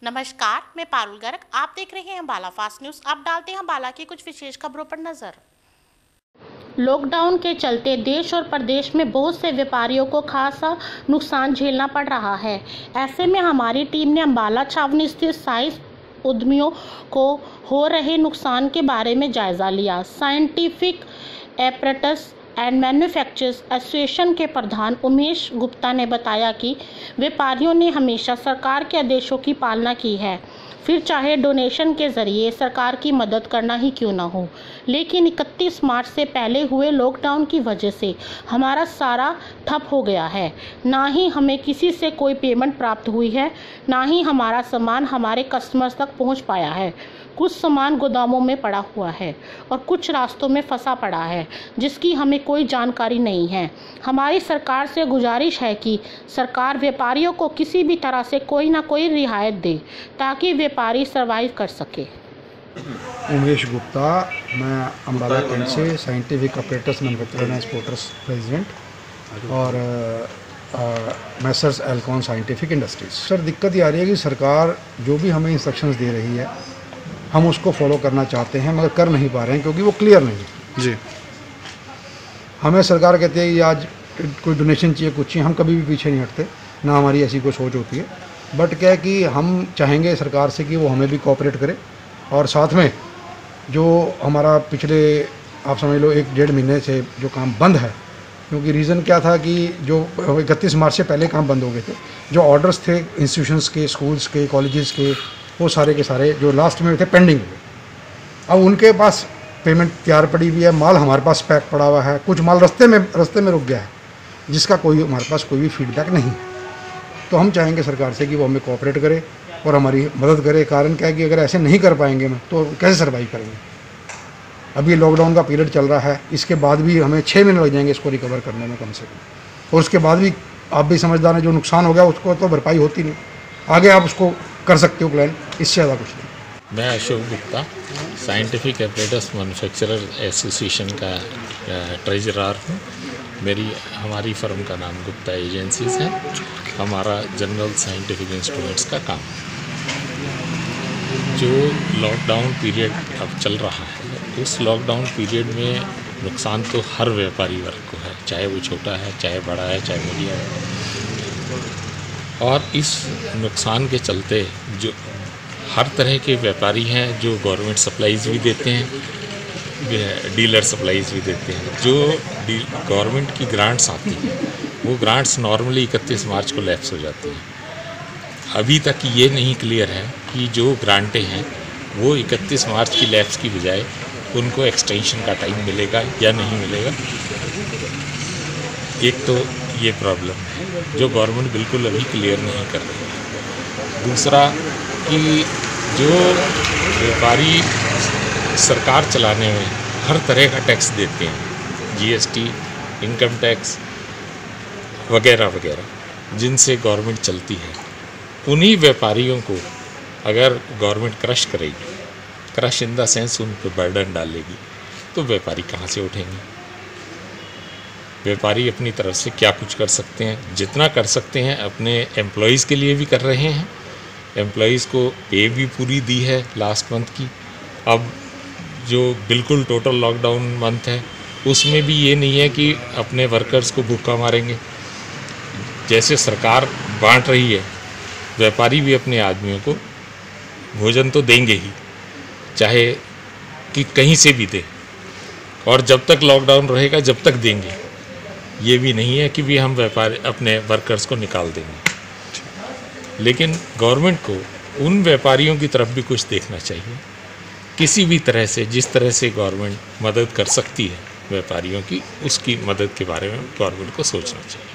नमस्कार, मैं पारुल गर्ग। आप देख रहे हैं अम्बाला फास्ट न्यूज। अब डालते हैं अम्बाला की कुछ विशेष खबरों पर नजर। लॉकडाउन के चलते देश और प्रदेश में बहुत से व्यापारियों को खासा नुकसान झेलना पड़ रहा है। ऐसे में हमारी टीम ने अम्बाला छावनी स्थित साइंस उद्यमियों को हो रहे नुकसान के बारे में जायजा लिया। Scientific apparatus and manufacturers association के प्रधान उमेश गुप्ता ने बताया कि व्यापारियों ने हमेशा सरकार के आदेशों की पालना की है, फिर चाहे डोनेशन के जरिए सरकार की मदद करना ही क्यों ना हो। लेकिन 31 मार्च से पहले हुए लॉकडाउन की वजह से हमारा सारा ठप हो गया है। ना ही हमें किसी से कोई पेमेंट प्राप्त हुई है, ना ही हमारा सामान हमारे कस्टमर्स तक पहुंच पाया है। कुछ सामान गोदामों में पड़ा हुआ है और कुछ रास्तों में फंसा पड़ा है, जिसकी हमें कोई जानकारी नहीं है। हमारी सरकार से गुजारिश है कि सरकार व्यापारियों को किसी भी तरह से कोई ना कोई रियायत दे ताकि व्यापारी सर्वाइव कर सके। उमेश गुप्ता, मैं अम्बाला कैंट से scientific operators manufacturers and exporters president और मैसर्स एल्कॉन साइंटिफिक इंडस्ट्रीज। सर, दिक्कत ये आ रही है कि सरकार जो भी हमें इंस्ट्रक्शंस दे रही है हम उसको फॉलो करना चाहते हैं मगर कर नहीं पा रहे हैं क्योंकि वो क्लियर नहीं है जी। हमें सरकार कहती है कि आज कोई डोनेशन चाहिए, कुछ चाहिए, हम कभी भी पीछे नहीं हटते, ना हमारी ऐसी कोई सोच होती है। बट क्या है कि हम चाहेंगे सरकार से कि वो हमें भी कोऑपरेट करे और साथ में जो हमारा पिछले आप समझ लो 1-1.5 महीने से जो काम बंद है, क्योंकि रीज़न क्या था कि जो 31 मार्च से पहले काम बंद हो गए थे, जो ऑर्डर्स थे इंस्टीट्यूशंस के, स्कूल्स के, कॉलेजेस के, वो सारे के सारे जो लास्ट में थे पेंडिंग हुए। अब उनके पास पेमेंट तैयार पड़ी हुई है, माल हमारे पास पैक पड़ा हुआ है, कुछ माल रास्ते में रुक गया है जिसका कोई हमारे पास कोई भी फीडबैक नहीं है। तो हम चाहेंगे सरकार से कि वो हमें कोऑपरेट करे और हमारी मदद करे। कारण क्या है कि अगर ऐसे नहीं कर पाएंगे हम तो कैसे सर्वाइव करेंगे। अभी ये लॉकडाउन का पीरियड चल रहा है, इसके बाद भी हमें 6 महीने लग जाएंगे इसको रिकवर करने में कम से कम, और उसके बाद भी आप भी समझदार हैं, जो नुकसान हो गया उसको तो भरपाई होती नहीं, आगे आप उसको कर सकते हो प्लान, इससे ज़्यादा कुछ नहीं। मैं Ashok Gupta, scientific apparatus manufacturer association का ट्रेजरर हूँ। हमारी फर्म का नाम गुप्ता एजेंसीज है। हमारा जनरल साइंटिफिक इंस्ट्रूमेंट्स का काम। जो लॉकडाउन पीरियड अब चल रहा है, उस लॉकडाउन पीरियड में नुकसान तो हर व्यापारी वर्ग को है, चाहे वो छोटा है, चाहे बड़ा है, चाहे मीडियम है। और इस नुकसान के चलते जो हर तरह के व्यापारी हैं, जो गवर्नमेंट सप्लाईज़ भी देते हैं, डीलर सप्लाईज़ भी देते हैं, जो गवर्नमेंट की ग्रांट्स आती हैं, वो ग्रांट्स नॉर्मली 31 मार्च को लैप्स हो जाती हैं। अभी तक ये नहीं क्लियर है कि जो ग्रांटें हैं वो 31 मार्च की लैप्स की बजाय उनको एक्सटेंशन का टाइम मिलेगा या नहीं मिलेगा। एक तो ये प्रॉब्लम है जो गवर्नमेंट बिल्कुल अभी क्लियर नहीं कर रही है। दूसरा कि जो व्यापारी सरकार चलाने में हर तरह का टैक्स देते हैं, जीएसटी, इनकम टैक्स वगैरह वगैरह, जिनसे गवर्नमेंट चलती है, उन्हीं व्यापारियों को अगर गवर्नमेंट क्रश करेगी, क्रश इन द सेंस उन पर बर्डन डालेगी, तो व्यापारी कहाँ से उठेंगे। व्यापारी अपनी तरफ से क्या कुछ कर सकते हैं, जितना कर सकते हैं अपने एम्प्लॉयज़ के लिए भी कर रहे हैं। एम्प्लॉयज़ को पे भी पूरी दी है लास्ट मंथ की। अब जो बिल्कुल टोटल लॉकडाउन मंथ है, उसमें भी ये नहीं है कि अपने वर्कर्स को भूखा मारेंगे। जैसे सरकार बांट रही है, व्यापारी भी अपने आदमियों को भोजन तो देंगे ही, चाहे कि कहीं से भी दे, और जब तक लॉकडाउन रहेगा जब तक देंगे। ये भी नहीं है कि भी हम व्यापारी अपने वर्कर्स को निकाल देंगे। लेकिन गवर्नमेंट को उन व्यापारियों की तरफ भी कुछ देखना चाहिए। किसी भी तरह से, जिस तरह से गवर्नमेंट मदद कर सकती है व्यापारियों की, उसकी मदद के बारे में गवर्नमेंट को सोचना चाहिए।